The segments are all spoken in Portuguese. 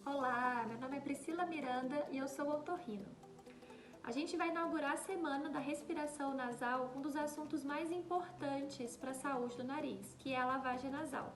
Olá, meu nome é Priscila Miranda e eu sou otorrino. A gente vai inaugurar a semana da respiração nasal com um dos assuntos mais importantes para a saúde do nariz, que é a lavagem nasal.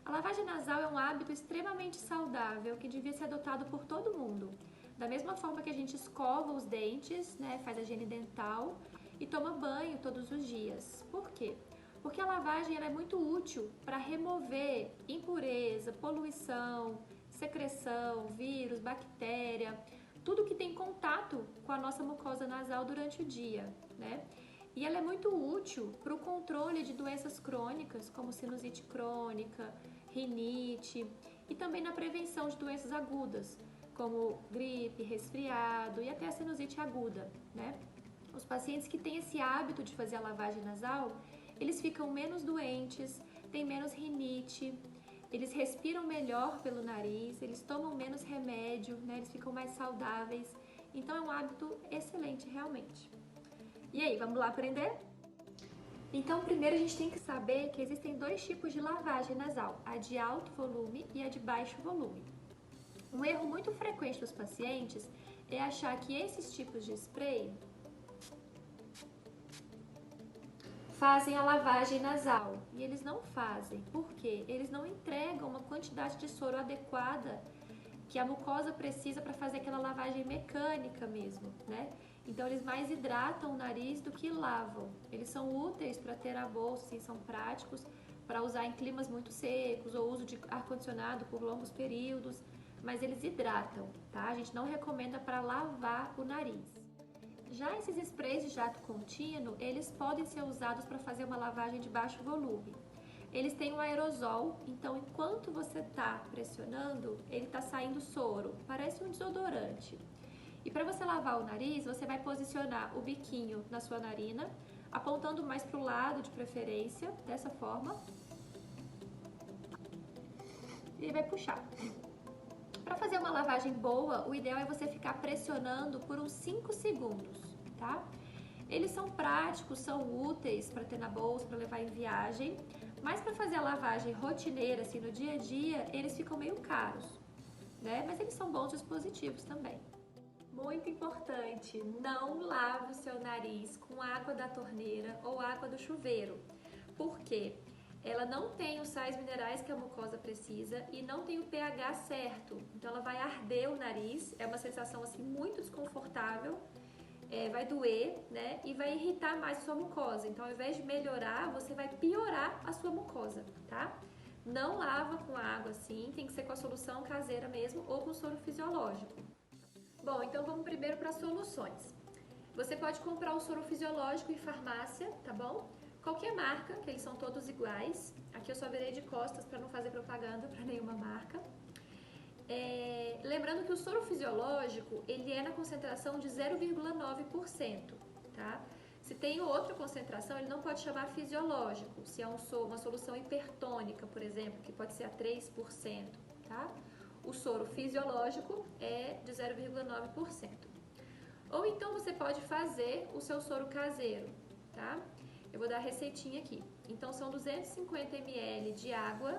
A lavagem nasal é um hábito extremamente saudável que devia ser adotado por todo mundo. Da mesma forma que a gente escova os dentes, faz a higiene dental e toma banho todos os dias. Por quê? Porque a lavagem ela é muito útil para remover impureza, poluição, secreção, vírus, bactéria, tudo que tem contato com a nossa mucosa nasal durante o dia, E ela é muito útil para o controle de doenças crônicas, como sinusite crônica, rinite, e também na prevenção de doenças agudas, como gripe, resfriado e até a sinusite aguda, Os pacientes que têm esse hábito de fazer a lavagem nasal, eles ficam menos doentes, têm menos rinite, eles respiram melhor pelo nariz, eles tomam menos remédio, Eles ficam mais saudáveis. Então é um hábito excelente realmente. E aí, vamos lá aprender? Então, primeiro a gente tem que saber que existem dois tipos de lavagem nasal, a de alto volume e a de baixo volume. Um erro muito frequente dos pacientes é achar que esses tipos de spray fazem a lavagem nasal, e eles não fazem. Por quê? Eles não entregam uma quantidade de soro adequada que a mucosa precisa para fazer aquela lavagem mecânica mesmo, Então eles mais hidratam o nariz do que lavam. Eles são úteis para ter a bolsa, assim, são práticos para usar em climas muito secos ou uso de ar-condicionado por longos períodos, mas eles hidratam, tá? A gente não recomenda para lavar o nariz. Já esses sprays de jato contínuo, eles podem ser usados para fazer uma lavagem de baixo volume. Eles têm um aerosol, então enquanto você está pressionando, ele está saindo soro, parece um desodorante. E para você lavar o nariz, você vai posicionar o biquinho na sua narina, apontando mais para o lado de preferência, dessa forma, e vai puxar. Para fazer uma lavagem boa, o ideal é você ficar pressionando por uns 5 segundos, tá? Eles são práticos, são úteis para ter na bolsa, para levar em viagem, mas para fazer a lavagem rotineira, assim, no dia a dia, eles ficam meio caros, Mas eles são bons dispositivos também. Muito importante, não lave o seu nariz com água da torneira ou água do chuveiro. Por quê? Ela não tem os sais minerais que a mucosa precisa e não tem o pH certo. Então ela vai arder o nariz, é uma sensação assim muito desconfortável, vai doer, E vai irritar mais a sua mucosa. Então ao invés de melhorar, você vai piorar a sua mucosa, tá? Não lava com água assim, tem que ser com a solução caseira mesmo ou com soro fisiológico. Bom, então vamos primeiro para as soluções. Você pode comprar o soro fisiológico em farmácia, tá bom? Qualquer marca, que eles são todos iguais. Aqui eu só virei de costas para não fazer propaganda para nenhuma marca. Lembrando que o soro fisiológico, ele é na concentração de 0,9%, tá? Se tem outra concentração, ele não pode chamar fisiológico. Se é uma solução hipertônica, por exemplo, que pode ser a 3%, tá? O soro fisiológico é de 0,9%. Ou então você pode fazer o seu soro caseiro, tá? Eu vou dar a receitinha aqui. Então são 250 ml de água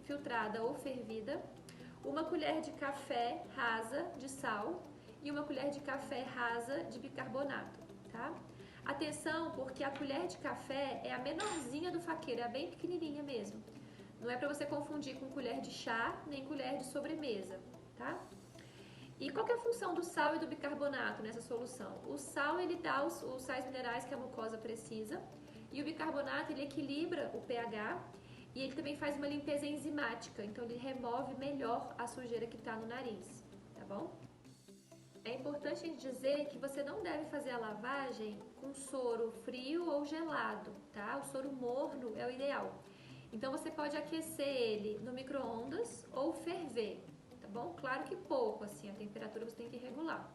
filtrada ou fervida, uma colher de café rasa de sal e uma colher de café rasa de bicarbonato, tá? Atenção, porque a colher de café é a menorzinha do faqueiro, é a bem pequenininha mesmo. Não é para você confundir com colher de chá, nem colher de sobremesa, tá? E qual que é a função do sal e do bicarbonato nessa solução? O sal, ele dá os sais minerais que a mucosa precisa, e o bicarbonato, ele equilibra o pH, e ele também faz uma limpeza enzimática, então ele remove melhor a sujeira que está no nariz, tá bom? É importante a gente dizer que você não deve fazer a lavagem com soro frio ou gelado, tá? O soro morno é o ideal. Então você pode aquecer ele no micro-ondas ou ferver, tá bom? Claro que pouco, assim, a temperatura você tem que regular.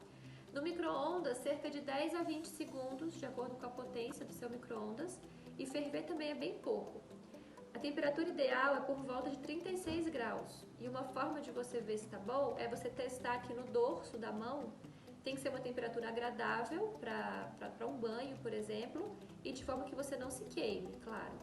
No micro-ondas, cerca de 10 a 20 segundos, de acordo com a potência do seu micro-ondas, e ferver também é bem pouco. A temperatura ideal é por volta de 36 graus. E uma forma de você ver se tá bom é você testar aqui no dorso da mão. Tem que ser uma temperatura agradável para um banho, por exemplo, e de forma que você não se queime, claro.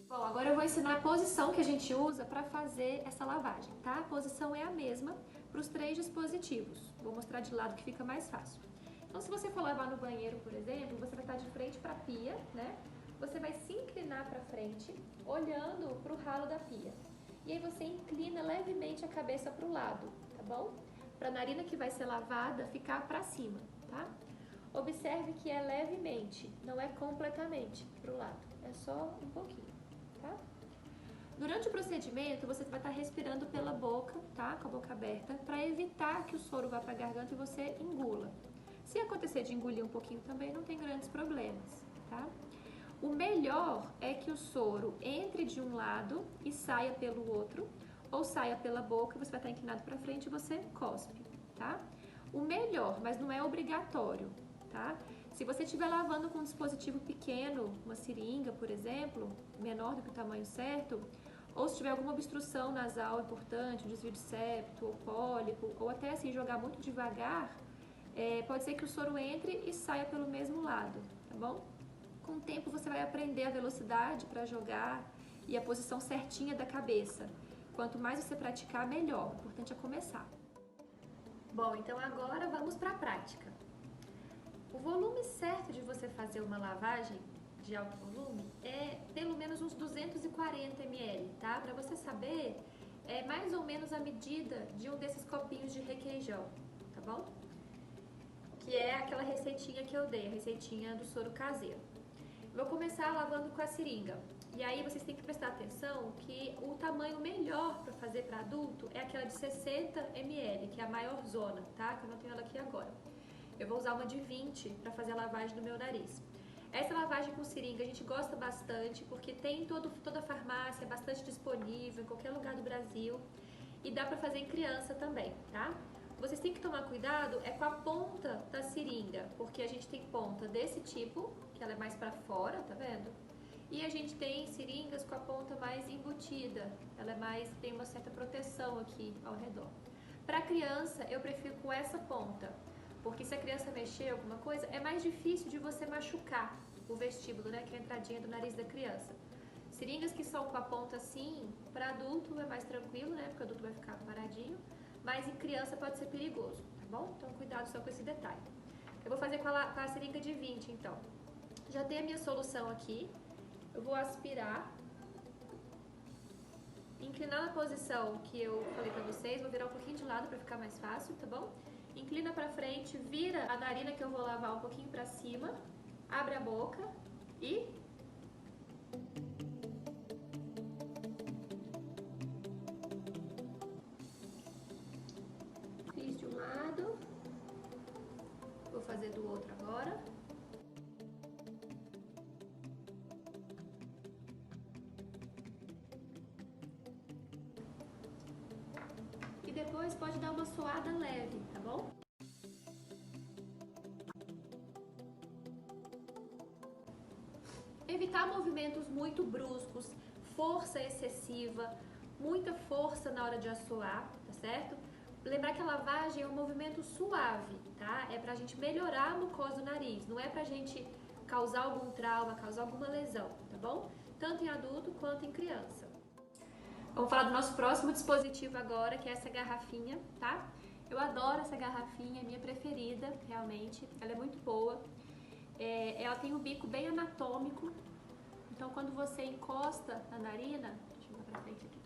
Bom, agora eu vou ensinar a posição que a gente usa para fazer essa lavagem, tá? A posição é a mesma para os 3 dispositivos. Vou mostrar de lado que fica mais fácil. Então, se você for lavar no banheiro, por exemplo, você vai estar de frente para a pia, né? Você vai se inclinar para frente, olhando para o ralo da pia. E aí você inclina levemente a cabeça para o lado, tá bom? Para a narina que vai ser lavada ficar para cima, tá? Observe que é levemente, não é completamente para o lado, é só um pouquinho, tá? Durante o procedimento, você vai estar respirando pela boca, tá? Com a boca aberta, para evitar que o soro vá para a garganta e você engula. Se acontecer de engolir um pouquinho também, não tem grandes problemas, tá? O melhor é que o soro entre de um lado e saia pelo outro, ou saia pela boca, você vai estar inclinado para frente e você cospe, tá? O melhor, mas não é obrigatório, tá? Se você estiver lavando com um dispositivo pequeno, uma seringa, por exemplo, menor do que o tamanho certo, ou se tiver alguma obstrução nasal importante, um desvio de septo, ou pólipo, ou até assim jogar muito devagar, pode ser que o soro entre e saia pelo mesmo lado, tá bom? Com o tempo você vai aprender a velocidade para jogar e a posição certinha da cabeça. Quanto mais você praticar, melhor. O importante é começar. Bom, então agora vamos para a prática. O volume certo de você fazer uma lavagem de alto volume é pelo menos uns 240 ml, tá? Para você saber, é mais ou menos a medida de um desses copinhos de requeijão, tá bom? Que é aquela receitinha que eu dei, a receitinha do soro caseiro. Vou começar lavando com a seringa. E aí vocês têm que prestar atenção que o tamanho melhor para fazer para adulto é aquela de 60 ml, que é a maior zona, tá? Que eu não tenho ela aqui agora. Eu vou usar uma de 20 para fazer a lavagem do meu nariz. Essa lavagem com seringa a gente gosta bastante porque tem em toda a farmácia, é bastante disponível em qualquer lugar do Brasil e dá para fazer em criança também, tá? Vocês têm que tomar cuidado é com a ponta da seringa, porque a gente tem ponta desse tipo, que ela é mais para fora, tá vendo? E a gente tem seringas com a ponta mais embutida, ela é mais, tem uma certa proteção aqui ao redor. Para criança, eu prefiro com essa ponta, porque se a criança mexer alguma coisa, é mais difícil de você machucar o vestíbulo, né, que é a entradinha do nariz da criança. Seringas que são com a ponta assim, para adulto é mais tranquilo, né, porque o adulto vai ficar paradinho, mas em criança pode ser perigoso, tá bom? Então cuidado só com esse detalhe. Eu vou fazer com a seringa de 20, então. Já tenho a minha solução aqui, eu vou aspirar, inclinar na posição que eu falei pra vocês, vou virar um pouquinho de lado pra ficar mais fácil, tá bom? Inclina pra frente, vira a narina que eu vou lavar um pouquinho pra cima, abre a boca e... Fiz de um lado, vou fazer do outro agora. E depois pode dar uma suada leve, tá bom? Evitar movimentos muito bruscos, força excessiva, muita força na hora de assoar, tá certo? Lembrar que a lavagem é um movimento suave, tá? É pra gente melhorar a mucosa do nariz, não é pra gente causar algum trauma, causar alguma lesão, tá bom? Tanto em adulto quanto em criança. Vamos falar do nosso próximo dispositivo agora, que é essa garrafinha, tá? Eu adoro essa garrafinha, é minha preferida, realmente. Ela é muito boa. Ela tem um bico bem anatômico, então quando você encosta na narina, deixa eu ir pra frente aqui.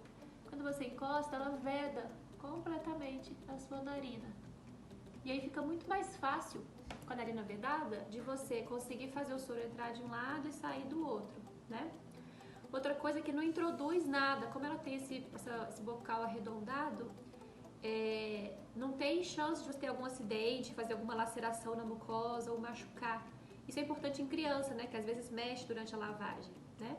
Quando você encosta, ela veda completamente a sua narina. E aí fica muito mais fácil, com a narina vedada, de você conseguir fazer o soro entrar de um lado e sair do outro, né? Outra coisa é que não introduz nada, como ela tem esse bocal arredondado, não tem chance de você ter algum acidente, fazer alguma laceração na mucosa ou machucar. Isso é importante em criança, né, que às vezes mexe durante a lavagem, né?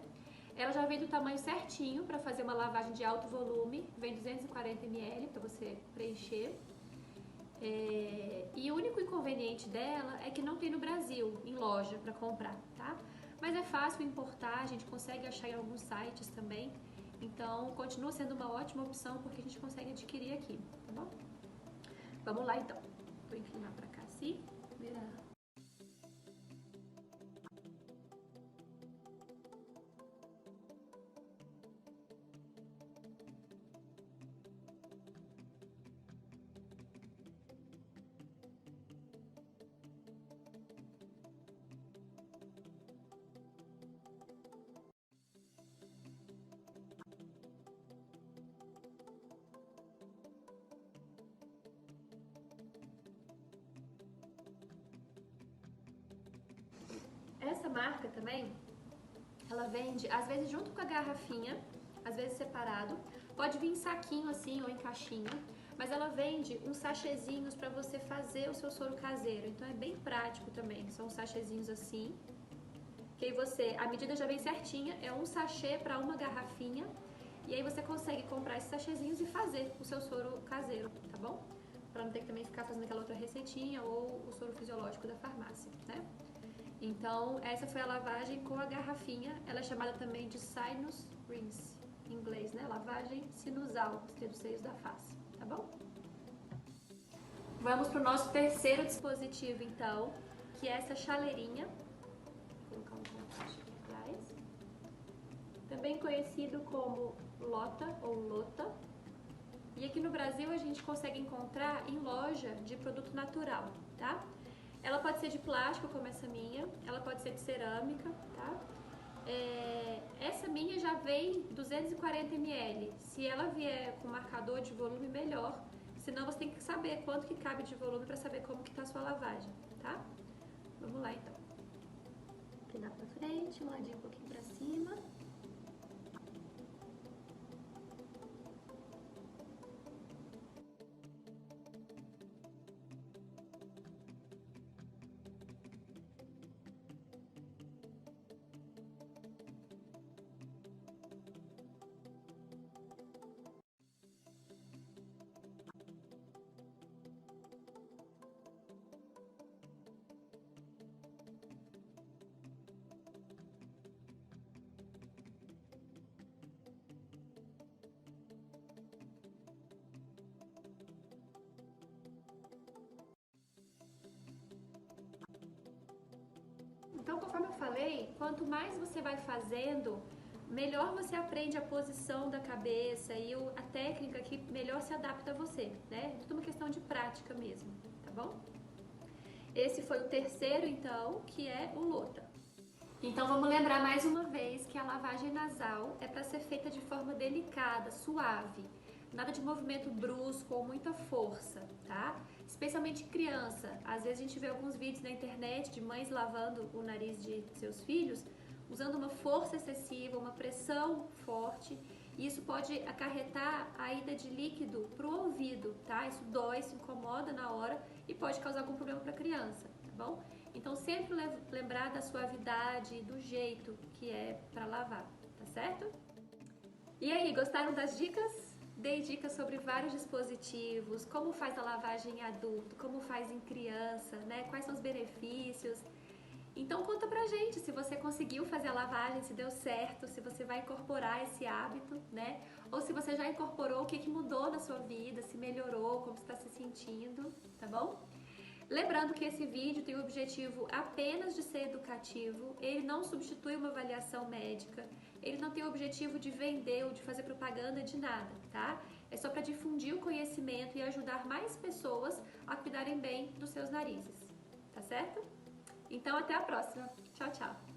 Ela já vem do tamanho certinho para fazer uma lavagem de alto volume, vem 240 ml para você preencher. E o único inconveniente dela é que não tem no Brasil, em loja, para comprar, tá? Mas é fácil importar, a gente consegue achar em alguns sites também. Então, continua sendo uma ótima opção porque a gente consegue adquirir aqui, tá bom? Vamos lá, então. Vou inclinar para cá assim, virar. Essa marca também, ela vende, às vezes junto com a garrafinha, às vezes separado, pode vir em saquinho assim ou em caixinha, mas ela vende uns sachêzinhos para você fazer o seu soro caseiro, então é bem prático também, são uns sachêzinhos assim, que aí você, a medida já vem certinha, é um sachê para uma garrafinha, e aí você consegue comprar esses sachêzinhos e fazer o seu soro caseiro, tá bom? Para não ter que também ficar fazendo aquela outra receitinha ou o soro fisiológico da farmácia, né? Então, essa foi a lavagem com a garrafinha. Ela é chamada também de sinus rinse, em inglês, né? Lavagem sinusal, dos seios da face, tá bom? Vamos para o nosso terceiro dispositivo, então, que é essa chaleirinha. Vou colocar um pouquinho aqui atrás. Também conhecido como lota ou lota. E aqui no Brasil a gente consegue encontrar em loja de produto natural, tá? Ela pode ser de plástico, como essa minha, ela pode ser de cerâmica, tá? Essa minha já vem 240 ml. Se ela vier com marcador de volume, melhor. Senão você tem que saber quanto que cabe de volume para saber como que tá a sua lavagem, tá? Vamos lá então. Inclinar pra frente, um ladinho um pouquinho pra cima. Então, conforme eu falei, quanto mais você vai fazendo, melhor você aprende a posição da cabeça e a técnica que melhor se adapta a você, né? É tudo uma questão de prática mesmo, tá bom? Esse foi o terceiro, então, que é o Lota. Então, vamos lembrar mais uma vez que a lavagem nasal é para ser feita de forma delicada, suave. Nada de movimento brusco ou muita força, tá? Especialmente criança. Às vezes a gente vê alguns vídeos na internet de mães lavando o nariz de seus filhos usando uma força excessiva, uma pressão forte, e isso pode acarretar a ida de líquido para o ouvido, tá? Isso dói, isso incomoda na hora e pode causar algum problema para a criança, tá bom? Então sempre lembrar da suavidade e do jeito que é para lavar, tá certo? E aí, gostaram das dicas? Dei dicas sobre vários dispositivos, como faz a lavagem em adulto, como faz em criança, né? Quais são os benefícios. Então conta pra gente se você conseguiu fazer a lavagem, se deu certo, se você vai incorporar esse hábito, né? Ou se você já incorporou, o que mudou na sua vida, se melhorou, como você está se sentindo, tá bom? Lembrando que esse vídeo tem o objetivo apenas de ser educativo, ele não substitui uma avaliação médica, ele não tem o objetivo de vender ou de fazer propaganda de nada, tá? É só para difundir o conhecimento e ajudar mais pessoas a cuidarem bem dos seus narizes, tá certo? Então até a próxima. Tchau, tchau!